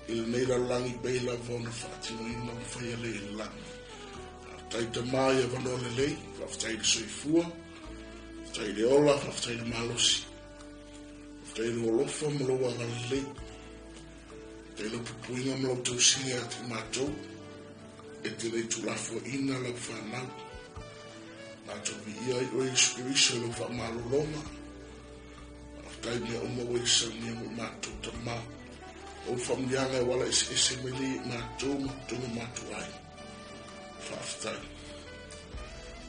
il nei la langi beila vona fatino ina whai le langi. Tai te mai e vano le lei, whaftai le soifua, whaftai le ola, whaftai le malosi. Whaftai le olofa maloa ngale lei. Whaftai le pupuinga malo tausinga ati mātou, e te lei tulafo ina lau whanau. Mātou vi ia i oe Isu lau wha malolonga. Whaftai mea oma oe sangia mo mātou ta mau. O whamlianga e wala ese mele mātou matunga mātou ai. Whaftai.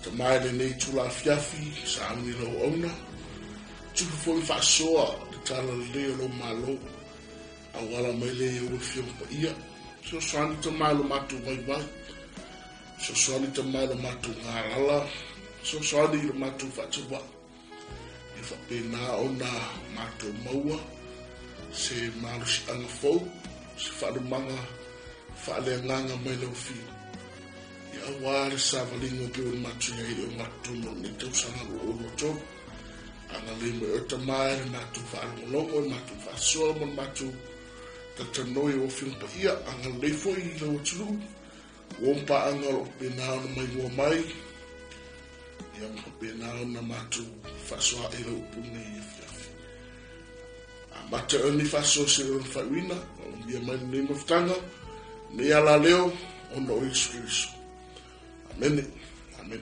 Ta mai le nei tula fiafi sa amni lau auna. Tupu foi whasoa le tala le leo lau malo. A wala mai le ue fiampa ia. So soani ta mai lo mātou vai vai. So soani ta mai lo mātou ngarala. So soani lo mātou whatawa. E whapena ona mātou maua. Se malu si anga fau, se whaarumanga, whaaleanganga mai lau whiu. Ia wāre sa walinga pio matu ia i o matuno ni tausanga o ono tō. Anga lima o ta maere matu whaarumolongo, matu whaasoa, matu tatanoi o whiumpa ia. Anga leifo i lau aturu, wompa anga o penao na mai mua mai. Ia mpa penao na matu whaasoa e lau pune i whiafi. Mata ni faso se ron fawina, o ia mai ni maftanga, ni ala leo, o no Isu. Amen. Amen.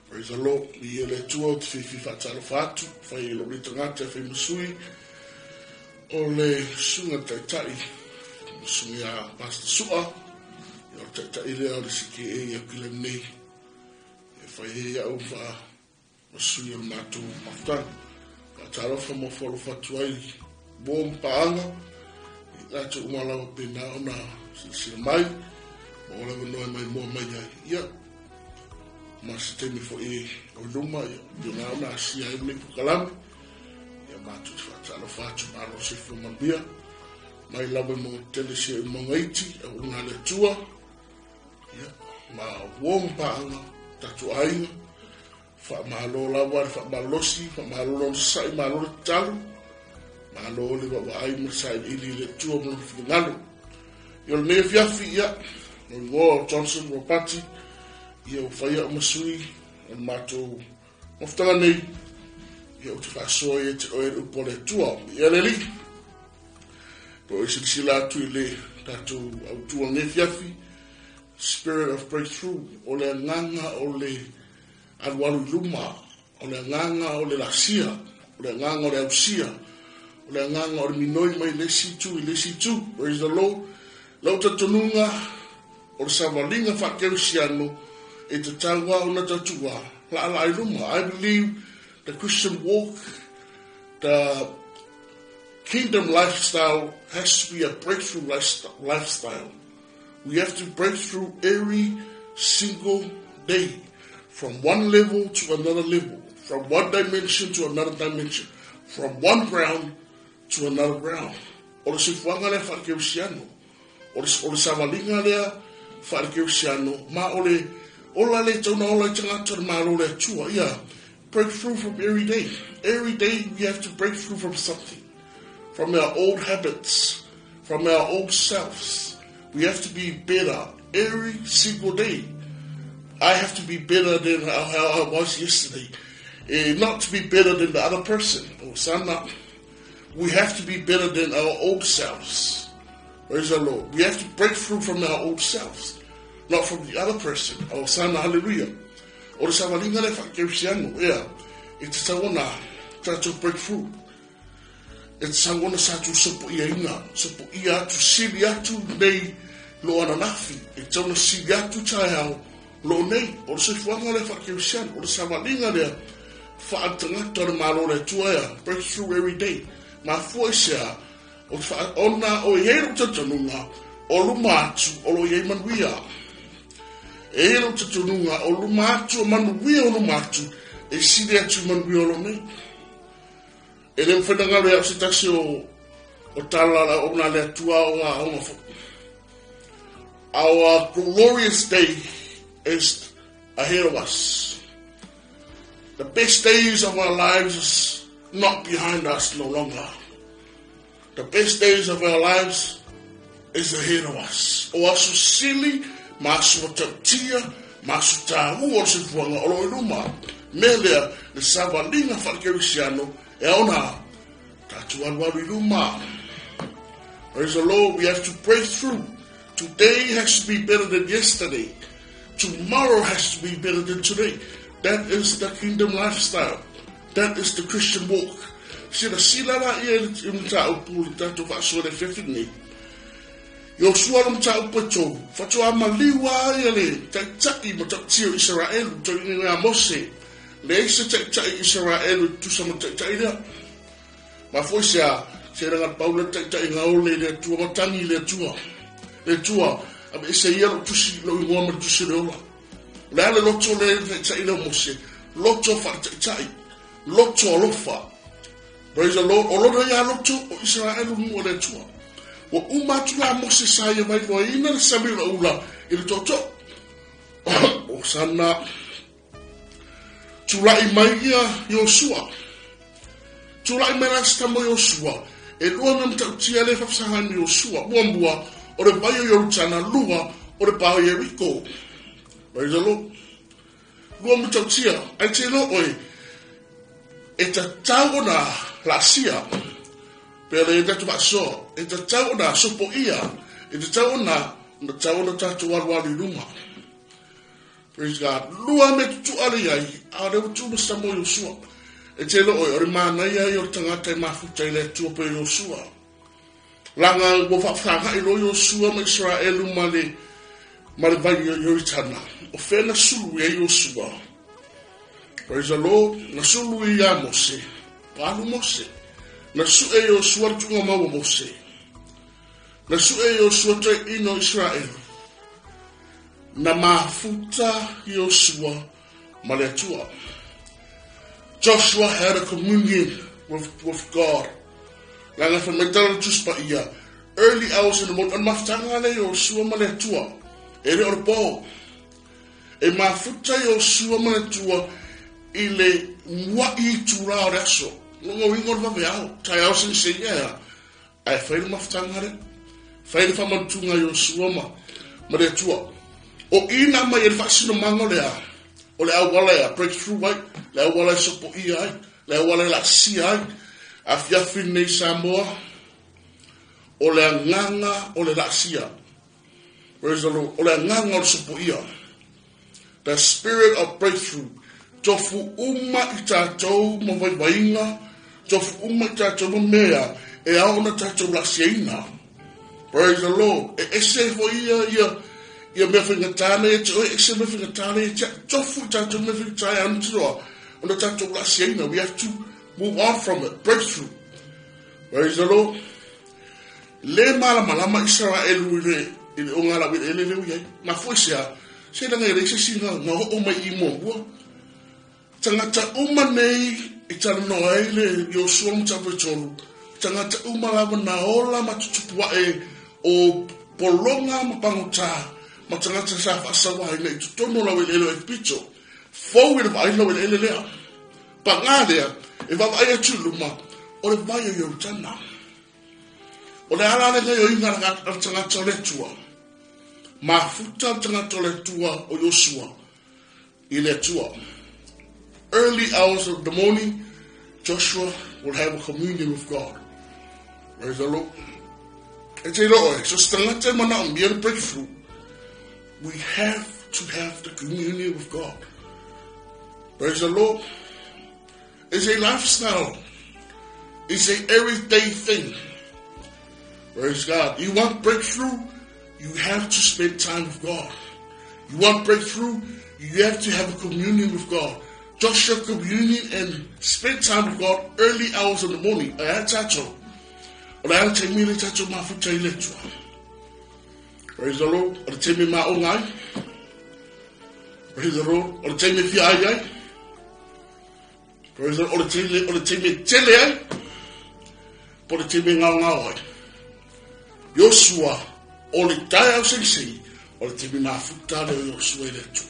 Praise the Lord. Ni ele tua, te whiwhi whataro whatu, whai lo rita ngata, whai masui, o le sunga taitai, masungi a pasta sua, i o taitai lea o le sike e a kila nei, e whai e au wha masui o matu maftanga. Tarofa mo folo fatuai bom paanga i lato umalawa pena ona sila mai o lawa noe mai mua mai ai ia ma se temi fo e o luma ia nga ona asia e mne pukalami ia matu te whatarofa atu malo se fumambia mai lawa mo tele se e monga iti e unga le tua ia ma bom paanga tatu ainga fa malo lawa fa malosi fa malo sai malo talu malo le wa ai mo sai ili le tu mo finalo yo ne fiafi ya no Johnson Ropati yo fa ya masui on mato oftanga nei yo te fa so ye te o e po le tu ya le li po isi sila tu le tatu au tu ne fiafi spirit of breakthrough o le nganga o le alwalu luma, o le nganga o le lasia, o le nganga o le ausia, o le nganga o le minoi mai lesi tu, praise the Lord. Lau tatununga, o le savalinga whakeusiano, e te taua o na tatua, la ala I luma. I believe the Christian walk, the kingdom lifestyle has to be a breakthrough lifestyle. We have to break through every single day. From one level to another level, from one dimension to another dimension, from one ground to another ground. O le sifuanga lea whaakeusiano, o le savalinga lea whaakeusiano, ma o le ola le tauna ola i tangata le maro le atua, ia, break through from every day. Every day we have to break through from something, from our old habits, from our old selves. We have to be better every single day. I have to be better than how I was yesterday. Not to be better than the other person. Oh, Sana, we have to be better than our old selves. Praise the Lord. We have to break through from our old selves, not from the other person. Oh, Sana, hallelujah. O le savalinga le whakeusiano, yeah. It's tawana, to break through. It's tawana satu sopo ia inga, sopo ia atu sili atu nei lo ananafi. It's tawana sili atu taihau, lo nei, o le sifuanga le whakeusiano, o le savalinga le whaatangata le malo le tuaia, break through every day. Ma fua sea, ona o hero tatanunga, o luma atu, o lo iei manuia. E hero tatanunga, o luma atu, o manuia o luma atu, e sile atu manuia o lo nei. E le mwhenanga lea se taksi o talala o na lea tua o ngā honga fo. Our glorious day is ahead of us. The best days of our lives is not behind us no longer. The The best days of our lives is ahead of us. O asu sili, ma asu watautia, ma asu tāhu o se fuanga olo iluma. Melea, le savalinga whakerisiano, e ona, tatu alwaru iluma. Praise the Lord, we have to break through. Today has to be better than yesterday. Tomorrow has to be better than today. That is the kingdom lifestyle. That is the Christian walk. Sila sila la ia imta upuli tatu vaso de fefini. Yo suarum ta upato. Fato amaliwa ile tai mo tio Israel to ina Mose. Le isa tai Israel tu sama tai ina. Ma foisia seranga Paula tai ngaole le tu matangi le tua. Le tua ab isa yelo tusi lo ngoma tusi lo. La le loto le tai ina Mose. Loto fa tai. Loto alofa. Praise the Lord. Olodo ya loto o Israel mo le tua. Wa umatu la Mose sa ya mai lo ina samira ula il toto. O sana tulai mai ya Yosua. Tulai mai na stamo Yosua. E lua nam tau tia le fafsahan Yosua. Buambua o le bayo yorutana lua o le bayo Yeriko. Praise the Lord. Lua mu tau tia. Ai te lo oi. E ta tau na la sia. Pere e tatu vaso. E ta tau na sopo ia. E ta tau na tatu warwari luma. Praise God. Lua me tu ali ai. A re tu mastamo Yosua. E te lo oi. Ore mana ia i o tangata i mafuta i le tua pe Yosua. Langa wo whawhanga i lo Yosua ma Israelu ma le vai i Yoritana. O whena sulu e Yosua. Praise the Lord. Na sulu i a Mose. Palu Mose. Na su e Yosua tunga mawa Mose. Na su e Yosua te ino Israel. Na mafuta Yosua ma le tua. Joshua had a communion with God. Langa from Medal Tuspa ia. Early hours in the morning. An maftanga le Yosua ma le tua. Ere orpo. E mafuta Yosua ma le tua. Ile mwa i tura o reso. Nunga wingor vave au. Tai au sin se ia. Ai whaile maftanga re. Whaile whamantunga Yosua ma le tua. O ina mai e whasino mango lea. O le awala ya breakthrough wai. Le awala sopo i ai. Le awala la si ai. A fiafin nei Samoa. O le anganga o le la sia. Praise the Lord. O le anganga o le sopo ia. The spirit of breakthrough. Tofu uma i tātou ma waiwainga. Tofu uma i tātou ma mea. E aona tātou la siaina. Praise the Lord. E ese fo ia me whingatane e te oi. Ese me whingatane e te tofu tātou me whingatane antiroa. Ona tātou la siaina. We have to move on from it. Breakthrough. Praise the Lord. Le malama Israelu ile ongala with ele ye. Ma foisia. Se langa ele se singa no o mai I mo. Tangata uma nei I tala no ele Yosua mtapetolu. Tangata uma lava na ola matutupua e o polonga mapanguta. Ma tangata sa fasawa nei tutono la wele e picho. Fo with vai no ele lea. Pangale e va vai tuluma o le vai yo tana. O le ala le yo inga na tangata le tua. Ma futa tangata le tua o Yosua. Ile tua. Early hours of the morning, Joshua will have a communion with God. Praise the Lord. And say, Lord, so stangate mana be able to break through. We have to have the communion with God. Praise the Lord. It's a lifestyle. It's an everyday thing. Praise God. You want breakthrough? You have to spend time with God. You want breakthrough? You have to have a communion with God. Joshua communion and spend time with God early hours in the morning. Praise the Lord. Praise the Lord. Praise the Lord. Yosua, ole taia sensi, ole te mina futale Yosua letu.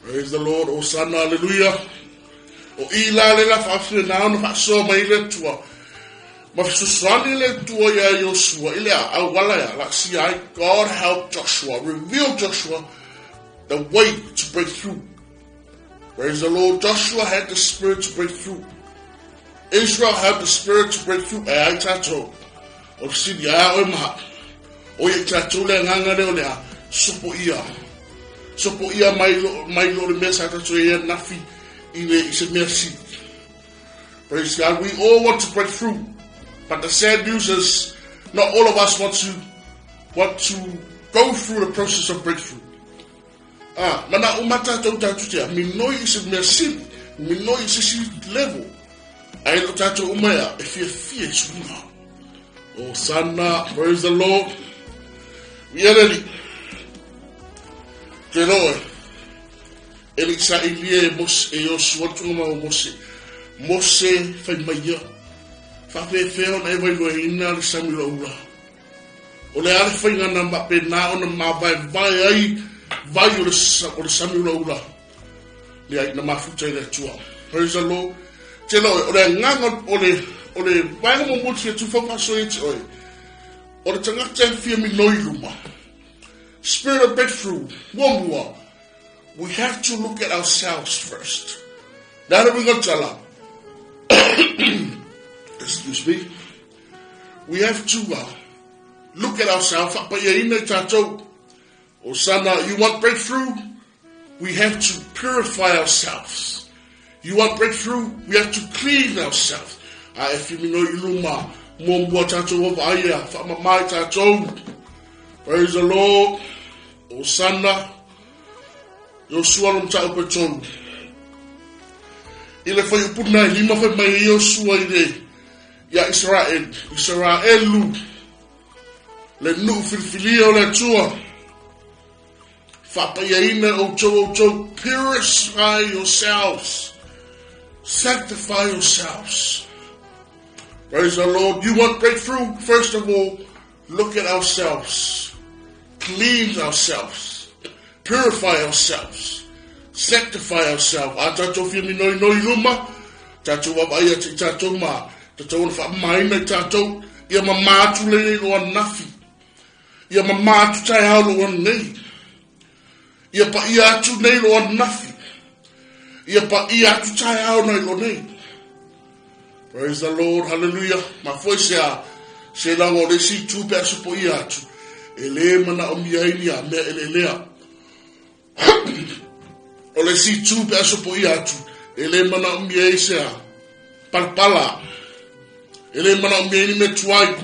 Praise the Lord, Hosanna, hallelujah. O ila le la fafile na ono faso mai letua. Mafsuswani le tua ya Joshua, ilea awala ya, like see, God helped Joshua, revealed Joshua the way to break through. Praise the Lord. Joshua had the spirit to break through. Israel had the spirit to break through. Ai tato. O sidi ai o maha. O ye tato le nganga le o lea. Sopo ia. Sopo ia mai lo le mesa tato e nafi. Ile ise merci. Praise God. We all want to break through. But the sad news is, not all of us want to go through the process of breakthrough. Mana umata tau tatutia, minoi is merci, minoi is level. I lo tatu umaya, if you fear suna. Oh, sana, praise the Lord. We are ready. Teroe. Elisa ilie mos e Joshua tuma o Mose. Mose fai maya. Fafefeo na ewa ilo e ina le samila ula. O le ale fai ngana mape na ona mawai ai vai o le samila ula. Le ai na mafuta i le tua. Praise the Lord. Te loe, o le nganga o le vai mo muti e tufafaso e te oe. O le tangata e fia minoi luma. Spirit of breakthrough, wambua. We have to look at ourselves first. Nara we got tala. Excuse me. We have to look at ourselves. Osana, you want breakthrough? We have to purify ourselves. You want breakthrough? We have to clean ourselves. If you know iluma, mombo tato of aya, famamai tato. Praise the Lord. Osana, Joshua no tau peton. Ile foi puna lima foi mai Joshua ide. Ya Israelu le nu filfilio le tua fapayaina ocho purify yourselves, sanctify yourselves. Praise the Lord. You want breakthrough? First of all, look at ourselves, cleanse ourselves, purify ourselves, sanctify ourselves. Atato fimi noi luma tato wabaya tato ma tato fa maina tato ia mamatu le lo nafi ia mamatu tai halo nei ia pa ia tu nei lo nafi ia pa ia tu tai halo lo nei. Praise the Lord. Hallelujah. Ma foi se la o le si tu pe so po ia tu ele mana o mia ia me ele lea o le si tu pe so po ia tu ele mana o mia isa palpala. Ele mana o mea ni me tuai.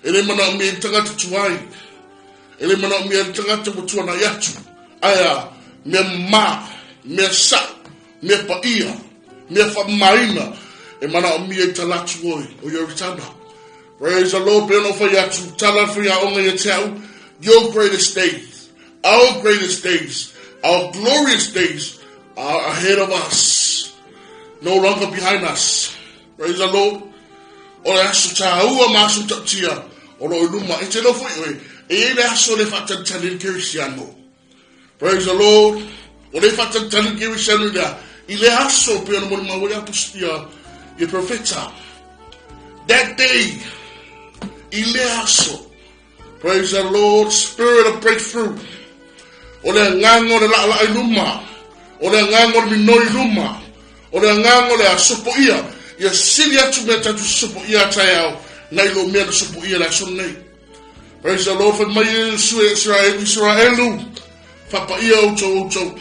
Ele mana o mea tangata tuai. Ele mana o mea tangata mutua na yatu. Aya, me ma, me sa, me pa ia, me fa maina. E mana o mea talatu oi, o yoritana. Praise the Lord, beno fa yatu, tala for ya onga yatau. Your greatest days, our greatest days, our glorious days are ahead of us. No longer behind us. Praise the Lord. O le aso ta ua maso tatia o lo luma e te lo foi e le aso le fatantalin kirisiano. Praise the Lord. O le fatantalin kirisiano da i le aso pe no mo mawele apostia e profeta that day i le aso. Praise the Lord. Spirit of breakthrough o le ngango le la luma o le ngango le minoi luma o le ngango le aso po ia ia sili atu mea tatu supo ia tai au nai lo mea na supo ia la son nei. Praise the Lord. For mai Israelu fapa ia ocho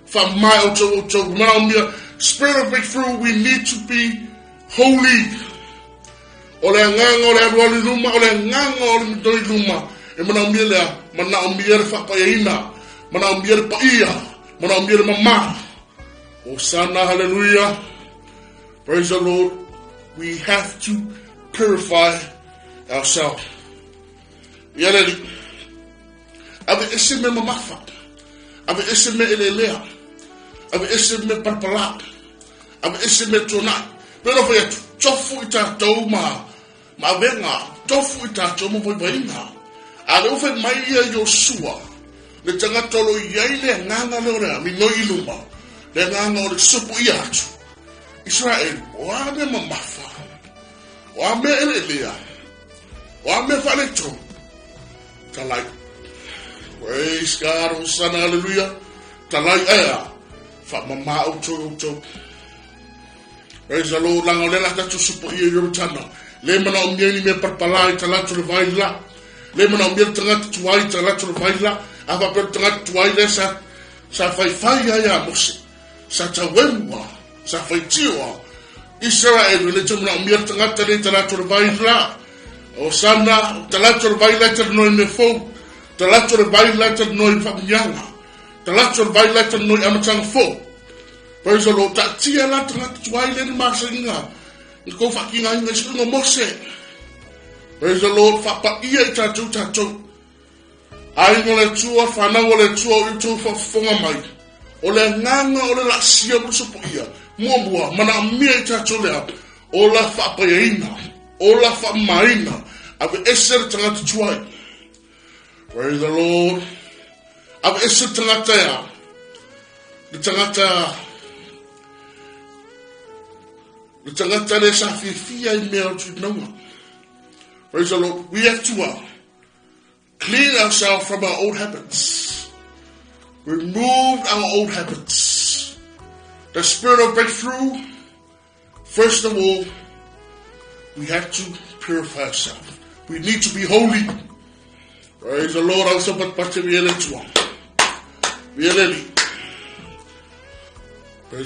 fa mai ocho mana mea. Spirit of breakthrough, we need to be holy. O le nganga o le aruali luma o le nganga o le midoi luma e mana mea lea mana mea le fapa ia ina mana mea le pa ia mana mea le mama. Osana, hallelujah. Praise the Lord. We have to purify ourselves. Yareli. Ave ese me mamafa. Ave ese me elelea. Ave ese me palpala. Ave ese me tona. Pero foi tofu ita toma. Ma venga tofu ita toma foi bainga. Ave foi mai ia Joshua. Le tanga tolo yaile nganga le ora mi no iluma. Le nganga o supu ia. Israel, wame mamafa. O ame ele lea. O ame whaleto. Talai. Praise God, Hosanna, hallelujah. Talai ea. Whamama auto. Praise the Lord, langa lela tatu supo ia yorutana. Le mana o mieni me parpalai talatu le vaila. Le mana o mieni tangata tuai talatu le vaila. Ava per tangata tuai le sa whaifai ia mose. Sa tawemua. Sa whaitiwa. Israel, le tumuna o mieni tangata le talatu le vaila. O sana, talatu le vaila tal noi me fou. Talatu le vaila tal noi whapinyanga. Talatu le vaila tal noi amatanga fou. Praise the Lord. Tia la tangata tuai le ni masainga. Ko whakinga inga sikunga mose. Praise the Lord. Whapa ia I tātou. Aingo le tua, whanau le tua, I tū whafonga mai. O le nganga o le la sia musupo ia. Muambua, mana mia I tātou lea. O la whapayaina. O la whamaina. Ave eser tangata tuai. Praise the Lord. Ave eser tangata ia. Le tangata... Le tangata le sa fia I mea tu naunga. Praise the Lord. We have to clean ourselves from our old habits. Remove our old habits. The spirit of breakthrough, first of all, we have to purify ourselves. We need to be holy. Praise the Lord. Also, but praise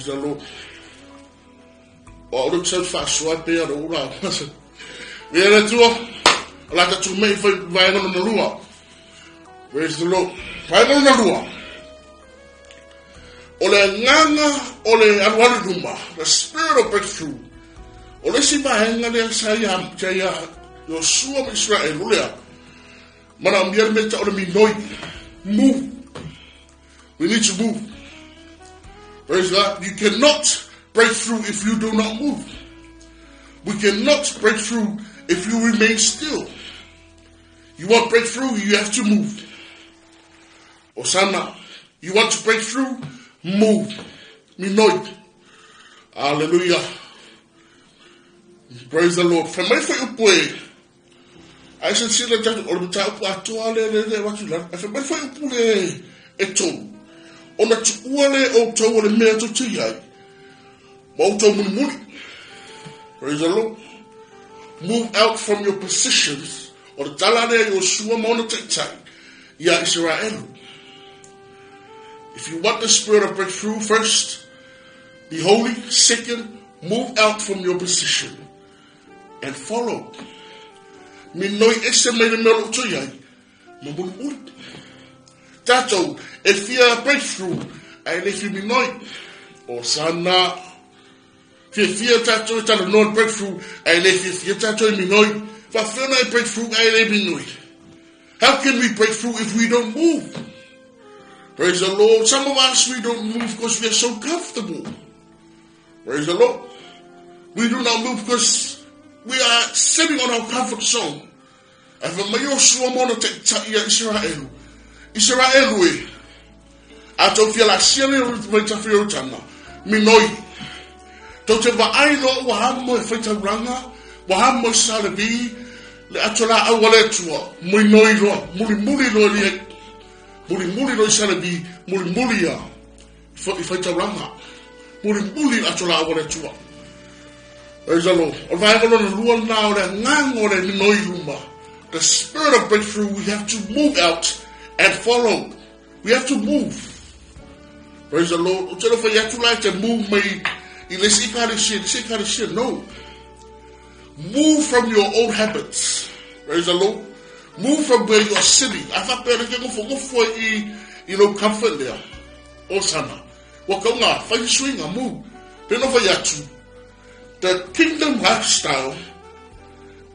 the Lord. O ora tsa faswa pe ora ora. Vera tua. La ta tu mei vai no lua. Praise the Lord. Vai no lua. Ole nganga ole alwala duma. The spirit of breakthrough. Ole si vai ngale saya jaya Yosua Israel ole. Mana mier meta ole minoi. Move. We need to move. Praise God. You cannot break through if you do not move. We cannot break through if you remain still. You want breakthrough, you have to move. Osana, you want to break through? Move. Minoid. Hallelujah. Praise the Lord. From my favorite I said, see the judge all the time. What you learn? I said, my favorite eto. On the tuale o to the mail to tia. Praise the Lord. Move out from your positions. Or the talade Yosua monotek Ya Israel. If you want the spirit of breakthrough, first, be holy. Second, move out from your position and follow. Minoi estimate melo to ya. Mabun Tato, if you are breakthrough, and if you be noi, or sana. Fia tato tala non breakthrough, I lay fia tato minoi. Fafena breakthrough, I lay minoi. How can we break through if we don't move? Praise the Lord. Some of us, we don't move because we are so comfortable. Praise the Lord. We do not move because we are sitting on our comfort zone. And for my Yosua mono take Israel. Israel we. I don't feel like sharing with my Tafirotana. Minoi. Tau te waailo wa hamo e whaitauranga, wa hamo e salabi, le atola awale tua, mui noi roa, muri roa liek, muri roa salabi, muri ya, I whaitauranga, muri atola awale tua. Praise the Lord. O vaivalo na lua na o le ngang o le minoi ruma. The spirit of breakthrough, we have to move out and follow. We have to move. Praise the Lord. O tera whai atu lai te move mai, no. Move from your old habits. Praise the Lord. Move from where you are sitting. I thought better get go comfort there. Osana. Wakonga, fight swing and move. The kingdom lifestyle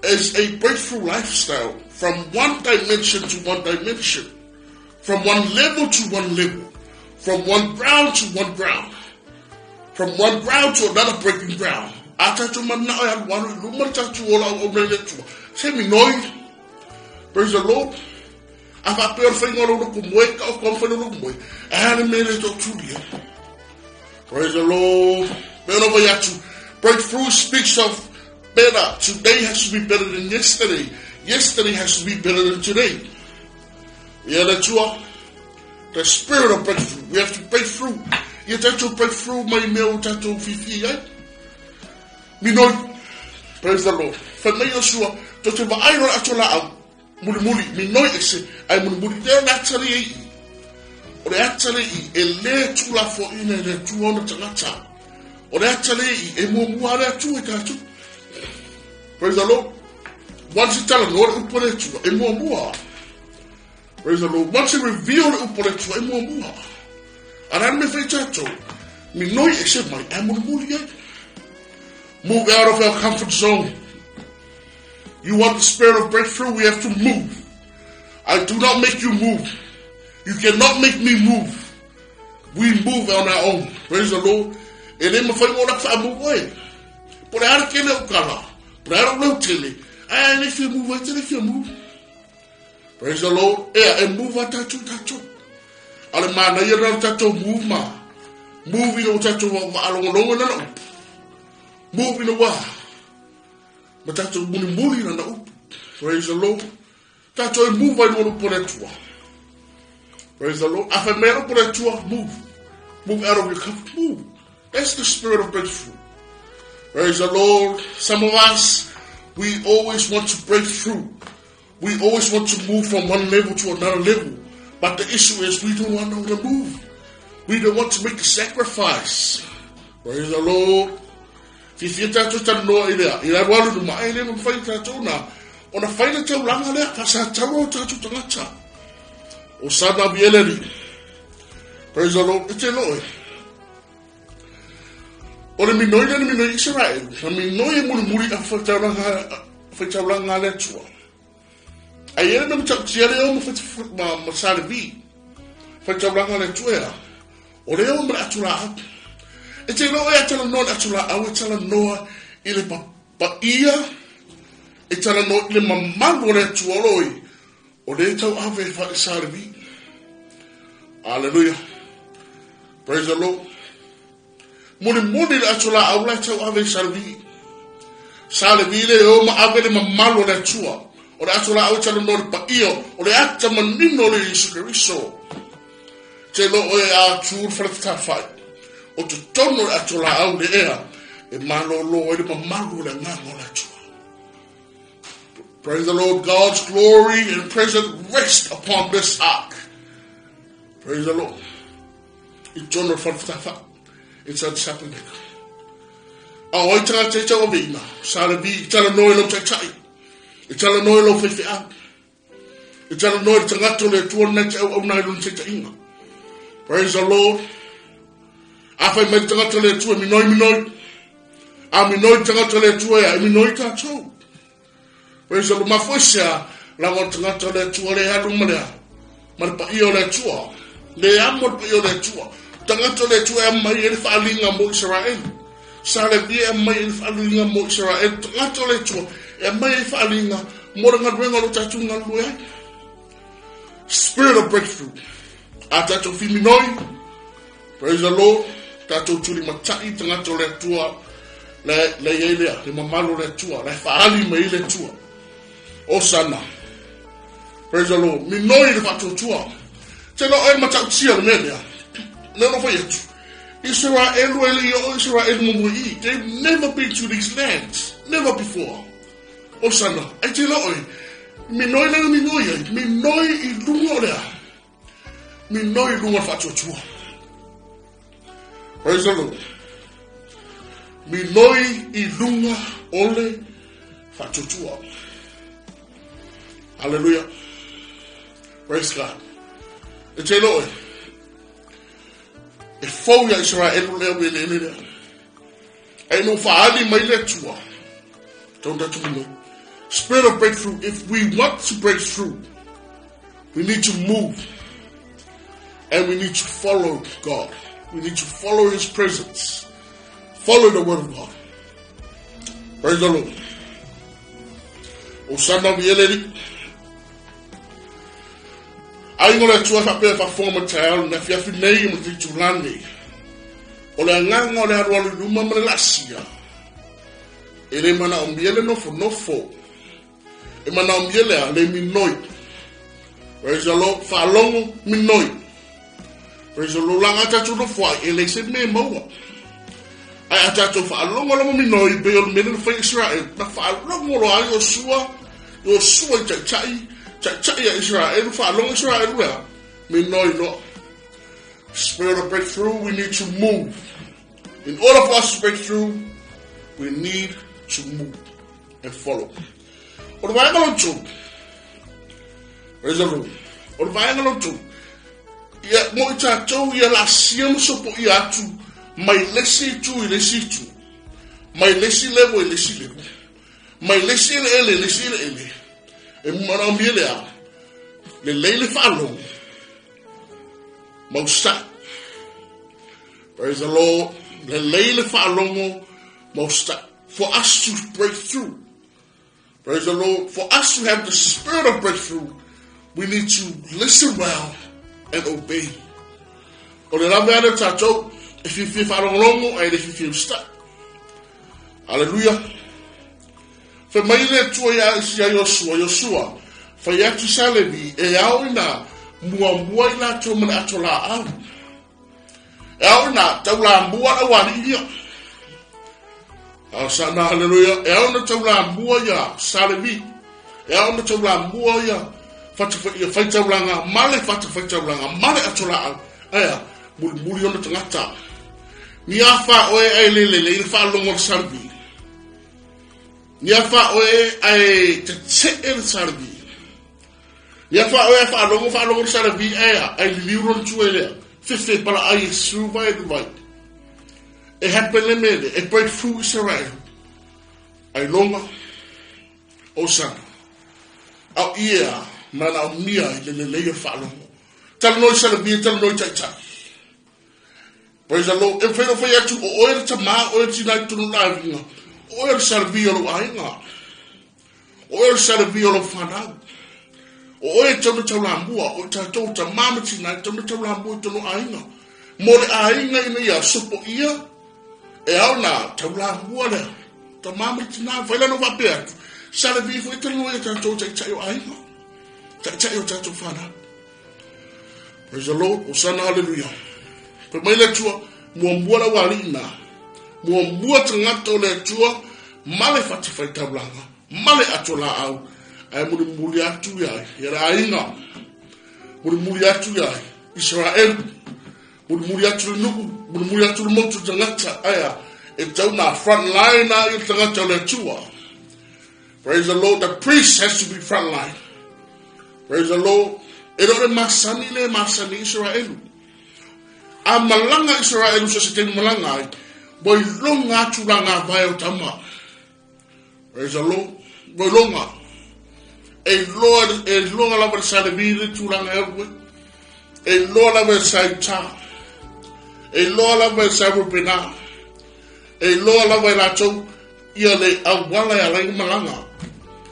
is a breakthrough lifestyle from one dimension to one dimension. From one level to one level. From one ground to one ground. From one ground to another breaking ground. Praise the Lord. Praise the Lord. Breakthrough speaks of better. Today has to be better than yesterday. Yesterday has to be better than today. Yeah, that's what the spirit of breakthrough. We have to break through. You have to break through my meal to fifi, eh? Me know, praise the Lord. For me, Yeshua, to tell I don't actually out. Muli, me know it. I muli. They're actually, or actually, a lay to la for in a 200 tangata. Or actually, a muara to it. Praise the Lord. Once you tell the Lord, you put it to a more. Praise the Lord. Once you reveal it, you put it to a more. And I'm the chacho. Me know it. Except my amuli. Move out of our comfort zone. You want the spirit of breakthrough? We have to move. I do not make you move. You cannot make me move. We move on our own. Praise the Lord. And then my move away. But I don't care color. But I don't know tell you. And if you move, I tell if you move. Praise the Lord. Yeah, and move on tattoo. Alamana, you don't tattoo move ma. Move in the tattoo along. Move in the way. But that's a muli na up. Praise the Lord. That's a move I want to put it to. Praise the Lord. If I may not put it to, move. Move out of your comfort. Move. That's the spirit of breakthrough. Praise the Lord. Some of us, we always want to break through. We always want to move from one level to another level. But the issue is we don't want to move. We don't want to make a sacrifice. Praise the Lord. If you touch it, no idea. You have one of the my name and fight that on a fight that long left as a tarot touch to Nacha. O Sada Bielli. Praise the Lord. It's a Lord. Or me know that me know Israel. I mean, no, you will move a Fatalanga lecture. I hear them talk Serium for Masalavi. Fatalanga lecture. Or they all matura. It's a no way I tell no natural. I will tell no il paia. It's a no il mamma to alloy. Or they tell have a salvi. Hallelujah. Praise the Lord. Muni actually, I would like to have a salvi. Salvi, oh, my ave mamma to or actually, I will tell no paia. Or the actor manino is so. Tell no way are true for the fight. O te tono atola au le ea, e malolo e mamalu le ngango le tua. Praise the Lord, God's glory and presence rest upon this ark. Praise the Lord. It's tono fantafa. It's a sapling. Oh, I tell you, tell me now. Salabi, tell a noise of chai. It's a noise of 50 out. It's a noise of Tangato, 2 nights out of 9 Praise the Lord. After I met Tangatale to me, no, I'm in no Tangatale to I'm in no tattoo. Praise the Lord, my first year, I want Tangatale to a Hadumada, Marpaio de Tua. They are more Pio de Tua. Tangatale to a Mayan Falling and Moxerael. Salabi and Mayan Falling and Moxerael. Tangatale to a Mayan Falling, more than a ring of tattoo. Spirit of breakthrough. I tattoo Fiminoi. Praise the Lord. Tato tuli matai tangato le tua le yelea le mamalo le tua le faali me le tua osana. Praise the Lord. Me know the fato tua te no e matau tia le media no fa yetu Israel mumui. They've never been to these lands, never before. Osana I tell you me know I lunga fato tua. Praise the Lord. Minoi ilunga ole fatutua. Hallelujah. Praise God. It's a Lord. If for Israel will be I know for Ali my lecture. Don't that to me. Spirit of breakthrough. If we want to break through, we need to move. And we need to follow God. We need to follow His presence. Follow the word of God. Praise the Lord. Osana Bielli. I'm going to try to pay for former child, and if you have to name it to land, or the Nang or the Roma Malasia. e le mana umbiele nofo. E mana umbiele a le minoi. Praise the Lord, whaalongo minoi. Praise the Lord, langa tatu no fwai, e le se me maua. Ai atatu whaalongo lamo minoi, be ol mene whai Israel, na whaalongo lo ai o sua i chai a Israel, whaalongo Israel rea, minoi no. Spirit of breakthrough, we need to move. In order for us to break through, we need to move and follow. Or vai galontu. Praise the Lord. Or vai galontu. Ia mo tatou ia la siam so po ia tu. Mai lesi tu i lesi tu. Mai lesi levo i lesi levo. Mai lesi ele. E mana ambiele a. Le leile falo. Mausta. Praise the Lord. Le leile falo mausta. For us to break through. Praise the Lord. For us to have the spirit of breakthrough, we need to listen well and obey. If you feel and if you feel stuck. Hallelujah. For my little Yosua, for you have to celebrate a yauna, Muamboila to Manatola. Elna, Tawla, Mua, Sana hallelujah. Elna tawla mbuaya salebi. Elna tawla mbuaya fata blanga male fata blanga male atola aya muli ona tangata. Ni afa oe ai lele fa longo salbi. Ni afa oe ai te salbi. Ni afa oe fa longo salbi aya ai livro tuele. Fefe para ai survive right. It happened in a breakthrough Israel. I longa Osana. Out here, man, out near the layer follow. Tell no shall be, tell no chai. Praise the Lord. If I for you to oil to ma, oil tonight to live, oil shall be all wine. Oil shall be all fana. Oil to the Talambua, or to Mamma tonight to the Talambu to no aina. More aina in the year, super ear. E auna tawla muana ta mama tina faila no vapea sala bi foi tano e tanto chai ai chai o tanto fana. Praise the Lord. Osana hallelujah. Pe mai le tua muambua wali na muambua tangato le tua male fati fai tablanga male atola au ai muri atu ya ainga muri atu ya Israel muri atu nuku muri atu motu tangata aya e tau na front line na i tangata le tua. Praise the Lord. The priest has to be front line. Praise the Lord. E ro masani Israel. A malanga Israel so se teni malanga boy longa tulanga vai o tama. Praise the Lord. Boy longa. E longa la versare bile tulanga erwe. E longa la versare ta. E loa lava e saru pena. E loa lava e lato ia le awala e alai malanga.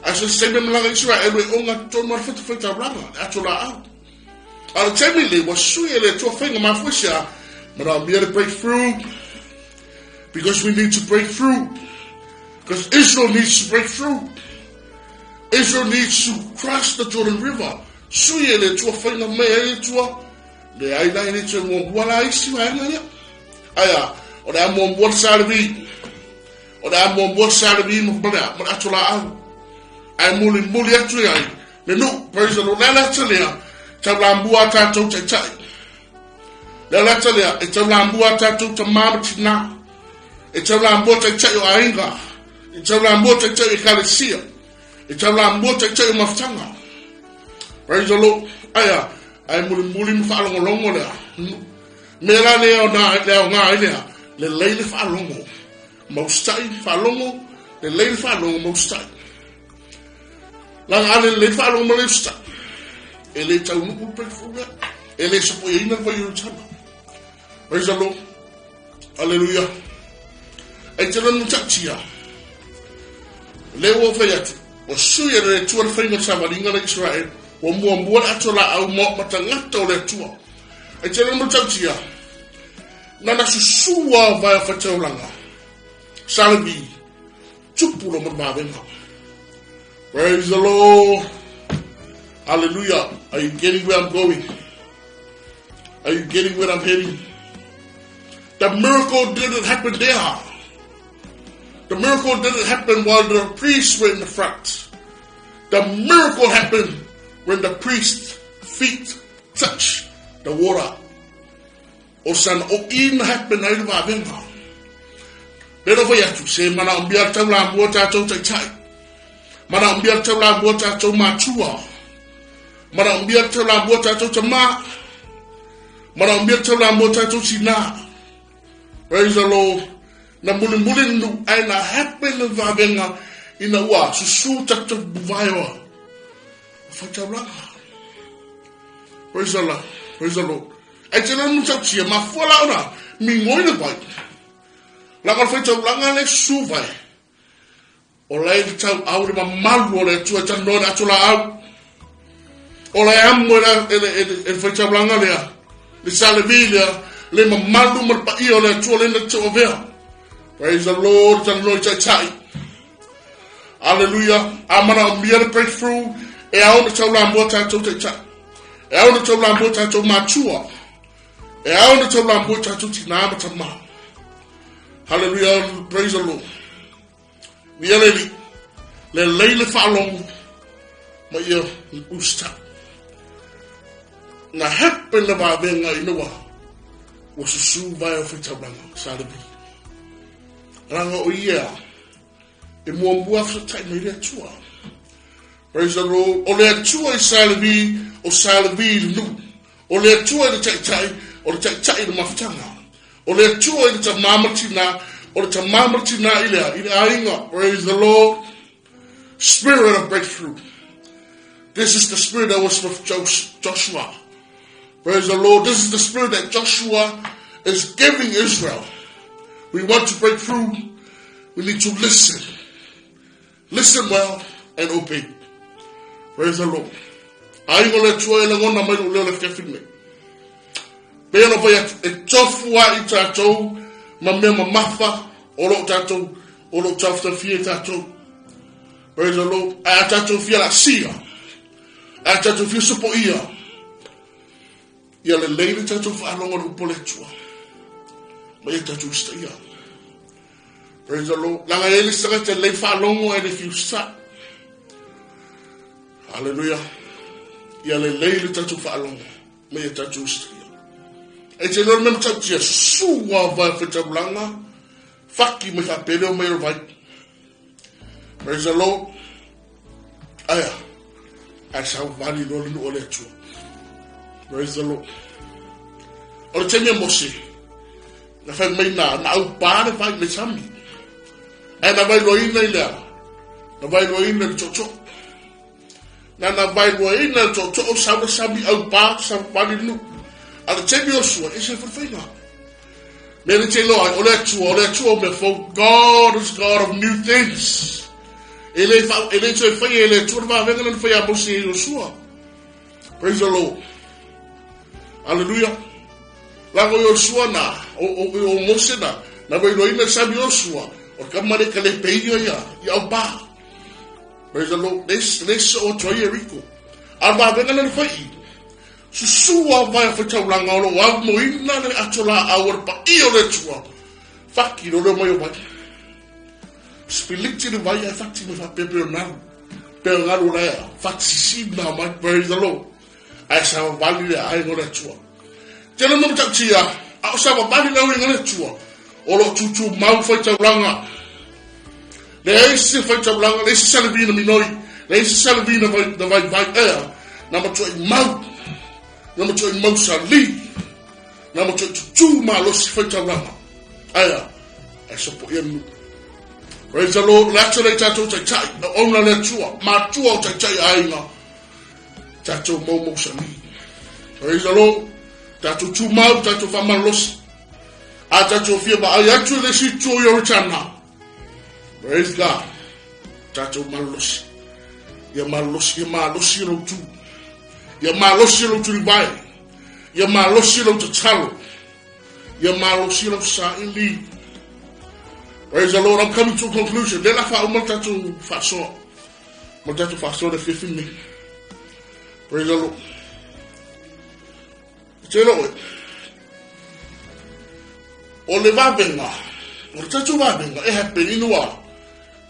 A se sebe malanga Israel e onga tonu marfeta blanga. Atola au. Al temi le wasui e le tua whainga mafuisia. But I'm here to break through. Because we need to break through. Because Israel needs to break through. Israel needs to cross the Jordan River. Sui e le tua whainga mea e tua. Le aina ini te mwambua isi wa ina aya o da mwambua salvi mbana atola au ai muli atu ai le no praise the Lord la tsalia tabambua tatou chai la tsalia e tabambua tatou tamatina e tabambua chai o ainga e tabambua chai kalesia e tabambua chai mafutanga. Praise the Lord. Aya ai muli mfalongo le mera le nga le leile falongo mostai falongo le leile falongo mostai la ngale le falongo mostai ele tau no perfura ele se foi ina foi o chama. Praise the Lord. Hallelujah. Ai tele no chachia le wo fayat o suya le tuar fainga samaringa na Israel o muambua atola au mo matangata o le tua. E tele mo tautia. Nana susua vai a whateulanga. Salvi. tupu lo mavenga. Praise the Lord. Hallelujah. Are you getting where I'm going? Are you getting where I'm heading? The miracle didn't happen there. The miracle didn't happen while the priests were in the front. The miracle happened when the priest's feet touched the water. O san o in happen na ilwa venga. Pero foi atu se mana umbia tawla mbota tau tai. Mana umbia tawla mbota tau matua. Mana umbia tawla mbota tau tama. Mana umbia tawla mbota tau sina. Praise the Lord. Na mulin nu aina happen na venga ina wa susu tatu buvayo. Fatawla. Praise the Lord. Praise the Lord. I tell them to ma fola ona mi ngoi le bai. La ka fa tau langa le suvai. O lai tau au le malu le tu ta no na tula au. O lai amo le fa tau langa le le salvilla le malu mal pa io le tu le tu over. Praise the Lord, ta no chai. Hallelujah. Amana mbia breakthrough e au le tau la mbota tu chai. E au le tau la mbota tu matua. E au na tau la mbota tu tina matama. Hallelujah, praise the Lord. We are le leile falong ma ia usta. Na happen na va venga inoa. O susu vai o fita blanga salabi. Ranga o ia. E mo mbua fa tai me le tua. Praise the Lord. O le tua salabi o salabi nu. O le tua de tai o le tai de mafutanga. O le tua de tamamatina o le tamamatina ile ainga. Praise the Lord. Spirit of breakthrough. This is the spirit that was with Joshua. Praise the Lord. This is the spirit that Joshua is giving Israel. We want to break through. We need to listen. Listen well and obey. Praise the Lord. Ainga le tua ile ngona mai o le kefine. Pero vai e tofua I tatou ma me mafa o lo tatou o lo tafta fie tatou. Praise the Lord. A tatou fie la sia. A tatou fie supo ia. Ia le leile tatou fa longa o poletua. Ma ia tatou stia. Praise the Lord. Langa ele sanga te le fa longa e le fiu sa. Hallelujah. Ia le leile tatou fa longa. Ma ia tatou stia. E te lor mem tau tia sua vai fita blanga. Faki me ka pere o mai vai. Praise the Lord. Aya. I shall vali no le ole tu. Praise the Lord. O te me mosi. Na fai mai na au pare vai me sami. E na vai roina ile. Na vai roina le chocho. Na vai roina le chocho o sabi au pa sa vali no. Ala temi o sua, e se whawhainga. Mele te loa, o le atua me fo, God is God of new things. Ele te whai, ele tua rwa venga na whai a mosi e o sua. Praise the Lord. Hallelujah. Lango o sua na, o mose na wai roina sabi o sua, o kamare ka le peio ia au pa. Praise the Lord. Nes o toi e riko. Alwa venga na whai. Susua vai a whakau langa o lo au mo ina le atola awar pa io le tua. Whaki no le mai o vai. Spiliti le vai a whakti me whapepe o nau. Peo ngaru lea. Whakti sina mai. Praise the Lord. Ai sa wali le ai no le tua. Tena mo taktia. Au sa wali le ai no le tua. O lo tutu mau whakau langa. Le eisi whakau langa. Le eisi salvina minoi. Le eisi salvina vai ea. Nama tua I mau. Nama tua I mausa li. Nama tua I tu malosi whaita rama. Aya. E sopo ia nu. Praise the Lord. Lato le tatou tai tai. Na ona le tua. Ma tua o tai tai ainga. Tatou mau sa li. Praise the Lord. Tatou tu mau. Tatou whamalosi. A tatou fia ba ai atu le si tua yoritana. Praise God. Tatou malosi. Ia malosi. Ia malosi ro tu. Ia malosi lo tu vai. Ia malosi lo tu talo. Ia malosi lo sa ili. Praise the Lord. I'm coming to a conclusion. Then I found multatu faso. Multatu faso the 15. Praise the Lord. Tell it. O le vabenga. O tatu vabenga. E happen inua.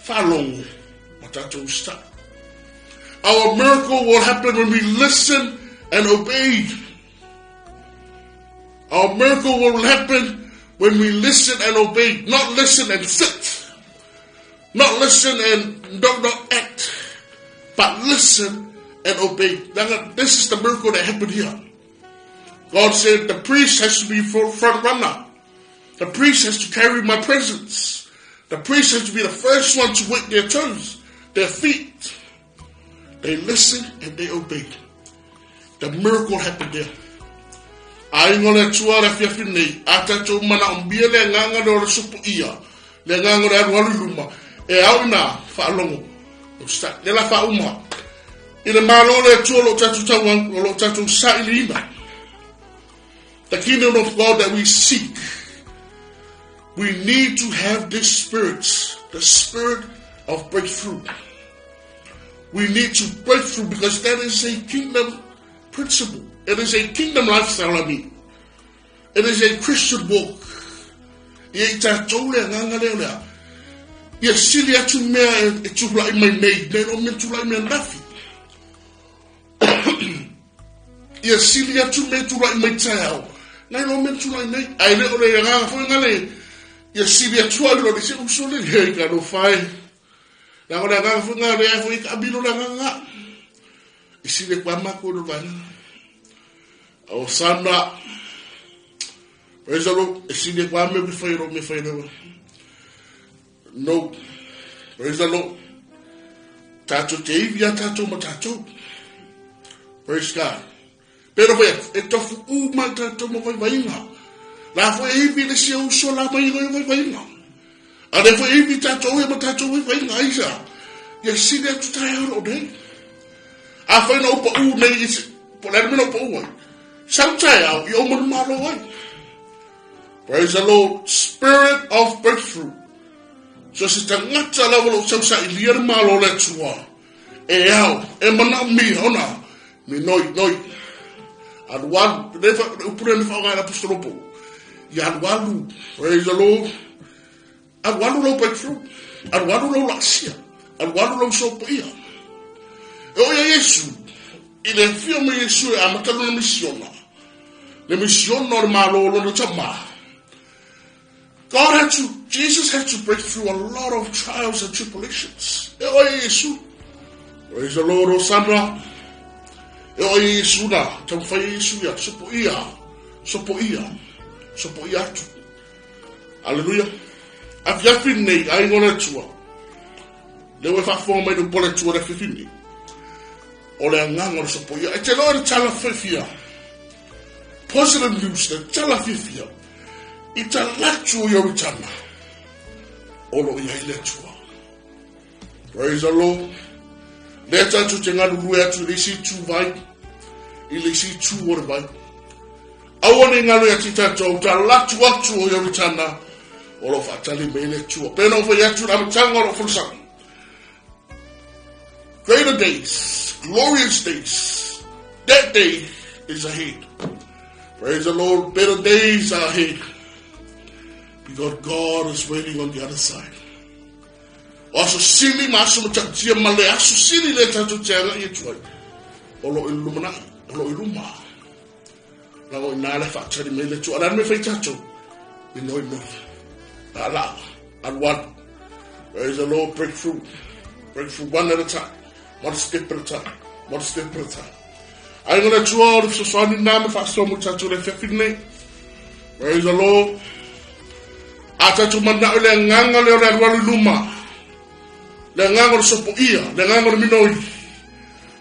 Falong. Multatu start. Our miracle will happen when we listen and obey. Our miracle will happen when we listen and obey. Not listen and sit. Not listen and don't act. But listen and obey. This is the miracle that happened here. God said the priest has to be front runner. The priest has to carry my presence. The priest has to be the first one to wet their toes, their feet. They listened and they obeyed. The miracle happened there. Aingo le tua ra fia finei, ata tau mana umbia le nganga do supu ia, le nganga do aru luma, e au na whaalongo, o sta, le la whauma. I le malo le tua lo tatu tauang, lo tatu sa ilina. The kingdom of God that we seek, we need to have this spirit, the spirit of breakthrough. We need to break through because that is a kingdom principle. It is a kingdom lifestyle, I mean. It is a Christian walk. Ia tole nganga lea. Ia sili atu mea e tula I mai nei, nei no me tula I mea nafi. Ia sili atu mea tula I mai tau. Nei no me tula I nei. Ai leo le nganga fo ngale. Ia sili atu ai lo se usole hei ka no fai. La ngona nganga fo ngale ai fo I abilo la nganga. Isi le kwa mako no vana. O sana. Praise the Lord. Isi le kwa me fai no. No. Praise the Lord. Tato te ivia tato ma tato. Praise God. Pero vea, e tofu uma tato ma vai inga. La fo ivi le se uso la mai vai inga. Ale fo ivi tato ma tato vai inga isa. Ya sile tu tai ro dei. A fai no pa u nei is po le no pa u. Sometimes you open my way. Praise the Lord. Spirit of breakthrough. So sister ngata level of sa ilier malo le tua. E au, e mana mi ona. Mi noi. Adwan, never upure fa ga apostolopo. Ya adwalu. Praise the Lord. Adwalu lo breakthrough. Adwalu lo lasia. Adwalu lo sopia. O ya Yesu. Il est firme Yesu a matalo na mission. Le mission normalo lo chama. Jesus had to break through a lot of trials and tribulations. Oh Yesu. Praise the Lord, Osana. Oh Yesu na, tamfa Yesu ya sopo ia tu. Hallelujah. Afia finne ai ngona tua. Le we fa forma do pole tua da finne. Ole nganga so po ia. E te lore tala fifia. Positive news da tala fifia. Ita latu yo tana. Olo ia ile tua. Praise the Lord. Leta tu tenga luya tu lisi tu vai. Ilisi tu or vai. Awone ngalo ya tita to ta latu yo tana. Olo fatali mele tua. Peno fo ya tu am tanga lo fulsa. Greater days, glorious days. That day is ahead. Praise the Lord. Better days are ahead. Because God is waiting on the other side. Also, silly maso machia male aso silly letter to tell you to Olo illumina, olo illuma. Now in Nala factory mele to Adan me fetato. We know enough. Allah and one. Praise the Lord. Breakthrough one at a time. One step at a time. I'm going to draw the society name if I saw much to the 15. Praise the Lord. Atatu mana le nganga le ora luma. Le nganga sopo ia, le nganga minoi.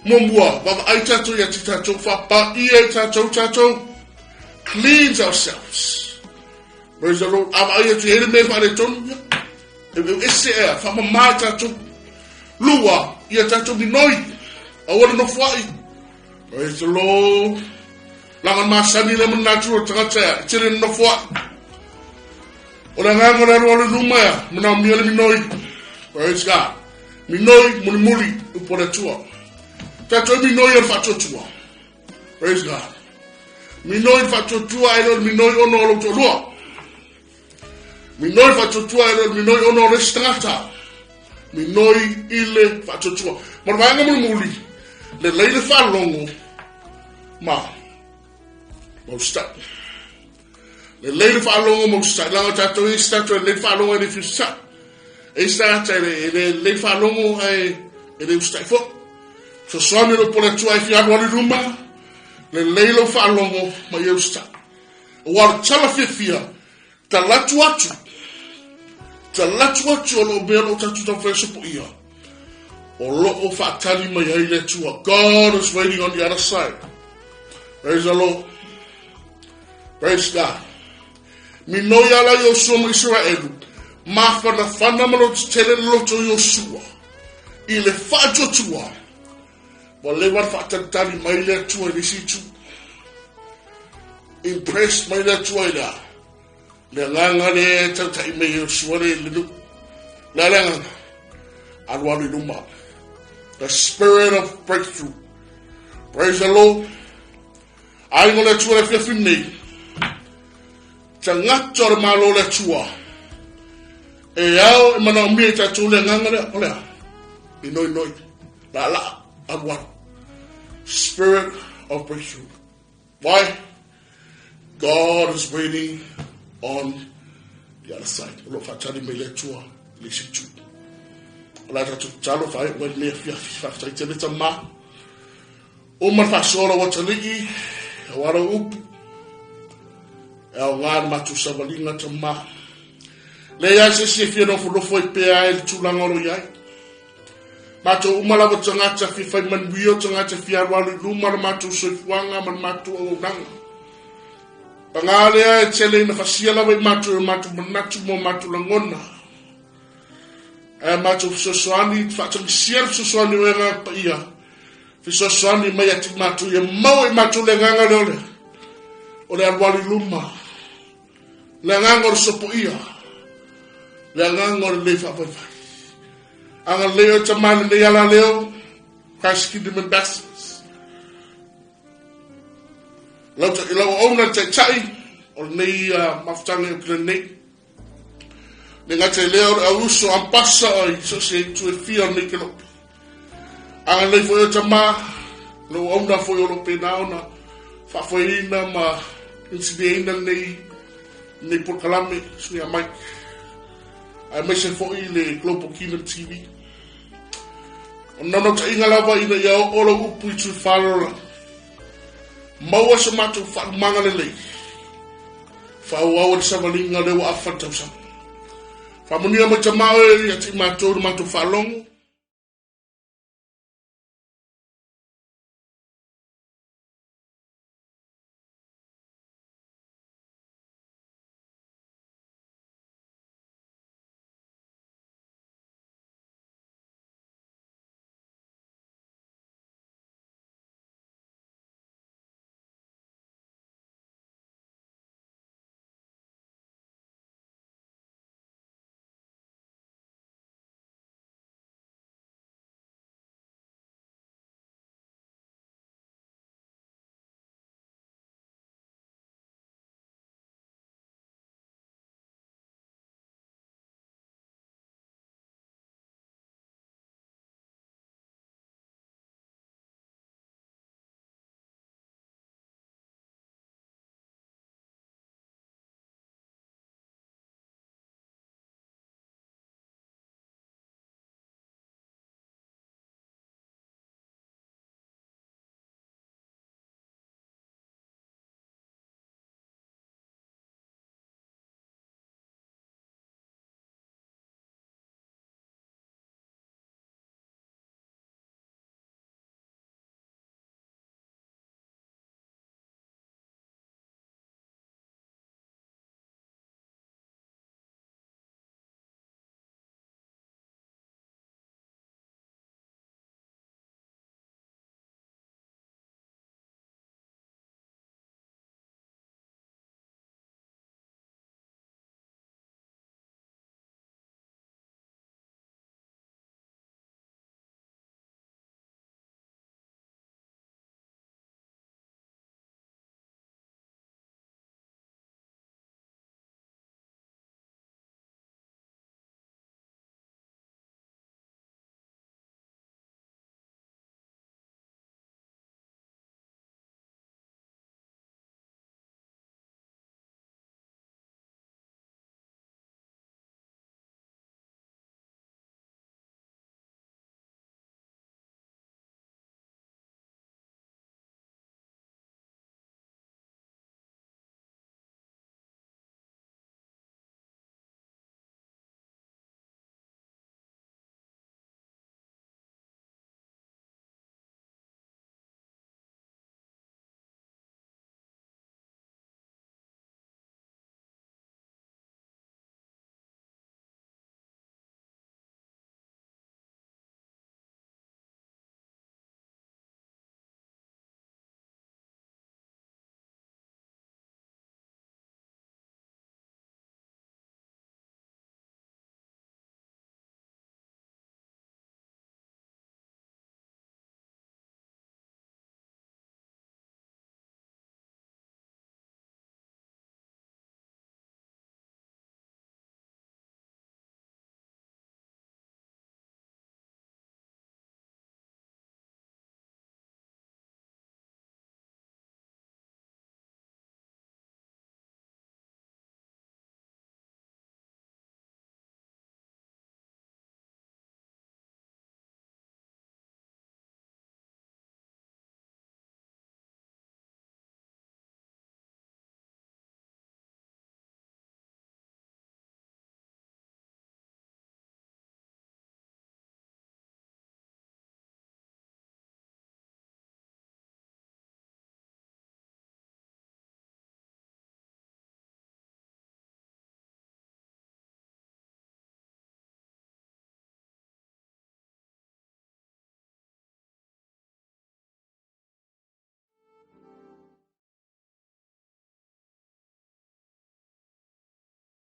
Mombua, baba aitatu ya titato fa pa ia tato. Cleanse ourselves. Praise the Lord. Am ayatu hele me fa le tonu. Esse é fa mama tato. Lua, ia tato minoi. Awara no fai. Praise the Lord. Langan masani le menatu tangata, tirin no fai. O le nganga le roa le lumea, mana mia le minoi. Praise God. Minoi muli muli upo le tua. Tato minoi al whatotua. Praise God. Minoi whatotua e lo minoi ono lo to lua. Minoi whatotua e lo minoi ono le stangata. Minoi ile whatotua. Marwanga muli muli. Le leile whalongo. Ma. Mausta. Le leile whalongo mausta. Langa tato e stato e leile whalongo e le fisa. E stata e le whalongo e le ustai fo. So soani lo pole tua e fiadu ali rumba. Le leile whalongo ma e usta. O wala tala fia. Ta latu atu. Ta latu atu o lo bero tatu ta freso po ia. O lo o whaatali mai ai le tua. God is waiting on the other side. Praise the Lord. Praise God. Minoi ala Yosua mo Israelu. Mawhana whanamalo tele loto Yosua. I le whajo tua. Wa le war whaatali mai le tua ni si tu. Impressed mai le tua ila. Le nganga le tautai me Yosua le lidu. Le nganga. Alwali lumba. The spirit of breakthrough. Praise the Lord. Ai ngole tua le whiawhi nei. Ta ngato le malo le tua. E au e mana umie ta tu le nganga le olea. I noi. La alwan. Spirit of breakthrough. Why? God is waiting on the other side. Lo fatali me le tua le situ. La ta tu talo fai when me fa tele tama. O ma fa sora wa taligi. Wara upu. E o ngār matu sawalinga tama. Le ia se fia no fulofo I pea e tulangoro iai. Matu umala wa tangata fai manuio tangata fia walu lumar matu soifuanga man matu o nanga. Pangalea e tele na fasiala wai matu manatu mo matu langona. E matu sosoani, fatang sier sosoani wenga pa ia. Fisosani mai ati matu ye mau e matu le nganga le ole. Ole alwali luma. Le nganga o sopo ia. Le nganga o le fa pai. Anga leo tamani le yala leo. Kaski di mendasas. Lau ona te chai. O nei mafutanga o kina nei. Le ngate leo a uso ampasa o I so se tu e fia nei kelopi. Anga nei foi o tama, lo ona foi o lope naona, fa foi ina ma insideina nei por kalame sui amai. Ai mai se foi le Global Kingdom TV. O nono ta inga lava ina ia o lo upu I tu whalora. Maua sa matu whalumanga le lei. Fa uawa ni samalinga lewa afantausa. Fa munia ma tamau e ati matu whalongo.